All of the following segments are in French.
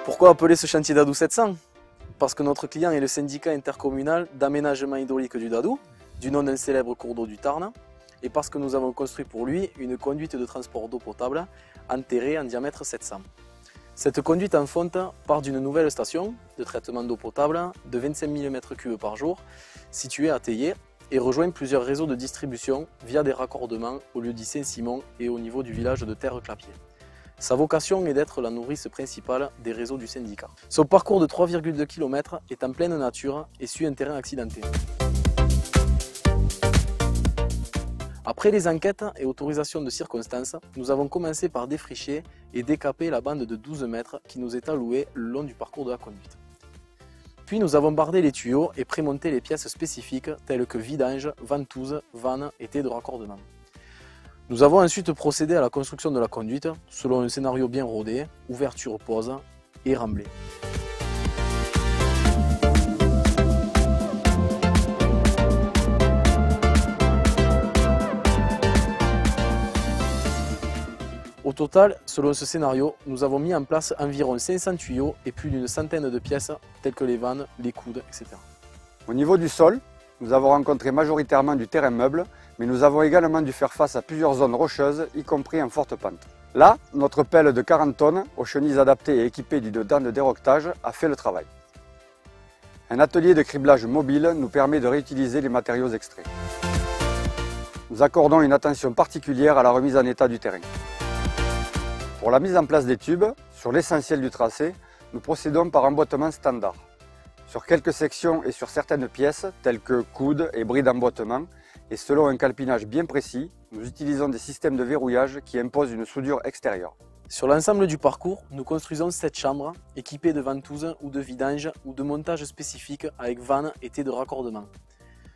Pourquoi appeler ce chantier Dadou 700? Parce que notre client est le syndicat intercommunal d'aménagement hydraulique du Dadou, du nom d'un célèbre cours d'eau du Tarn, et parce que nous avons construit pour lui une conduite de transport d'eau potable enterrée en diamètre 700. Cette conduite en fonte part d'une nouvelle station de traitement d'eau potable de 25 000 m3 par jour, située à Théier, et rejoint plusieurs réseaux de distribution via des raccordements au lieu-dit Saint-Simon et au niveau du village de Terre-Clapier. Sa vocation est d'être la nourrice principale des réseaux du syndicat. Son parcours de 3,2 km est en pleine nature et suit un terrain accidenté. Après les enquêtes et autorisations de circonstances, nous avons commencé par défricher et décaper la bande de 12 mètres qui nous est allouée le long du parcours de la conduite. Puis nous avons bardé les tuyaux et prémonté les pièces spécifiques telles que vidange, ventouse, vannes et tais de raccordement. Nous avons ensuite procédé à la construction de la conduite selon un scénario bien rodé, ouverture pose et remblai. Au total, selon ce scénario, nous avons mis en place environ 500 tuyaux et plus d'une centaine de pièces telles que les vannes, les coudes, etc. Au niveau du sol, nous avons rencontré majoritairement du terrain meuble, mais nous avons également dû faire face à plusieurs zones rocheuses, y compris en forte pente. Là, notre pelle de 40 tonnes, aux chenilles adaptées et équipée d'une dent de déroquetage, a fait le travail. Un atelier de criblage mobile nous permet de réutiliser les matériaux extraits. Nous accordons une attention particulière à la remise en état du terrain. Pour la mise en place des tubes, sur l'essentiel du tracé, nous procédons par emboîtement standard. Sur quelques sections et sur certaines pièces, telles que coudes et bris d'emboîtement, et selon un calpinage bien précis, nous utilisons des systèmes de verrouillage qui imposent une soudure extérieure. Sur l'ensemble du parcours, nous construisons 7 chambres équipées de ventouses ou de vidange ou de montages spécifiques avec vannes et tais de raccordement.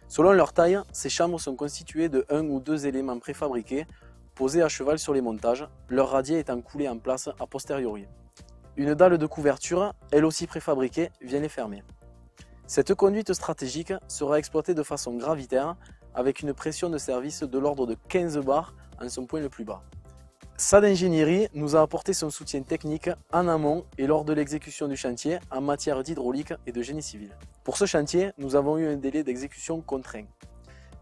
Selon leur taille, ces chambres sont constituées de 1 ou 2 éléments préfabriqués posés à cheval sur les montages, leur radier étant coulé en place a posteriori. Une dalle de couverture, elle aussi préfabriquée, vient les fermer. Cette conduite stratégique sera exploitée de façon gravitaire avec une pression de service de l'ordre de 15 bars en son point le plus bas. SAD Ingénierie nous a apporté son soutien technique en amont et lors de l'exécution du chantier en matière d'hydraulique et de génie civil. Pour ce chantier, nous avons eu un délai d'exécution contraint.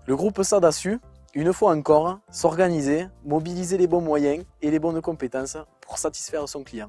Le groupe SAD a su, une fois encore, s'organiser, mobiliser les bons moyens et les bonnes compétences pour satisfaire son client.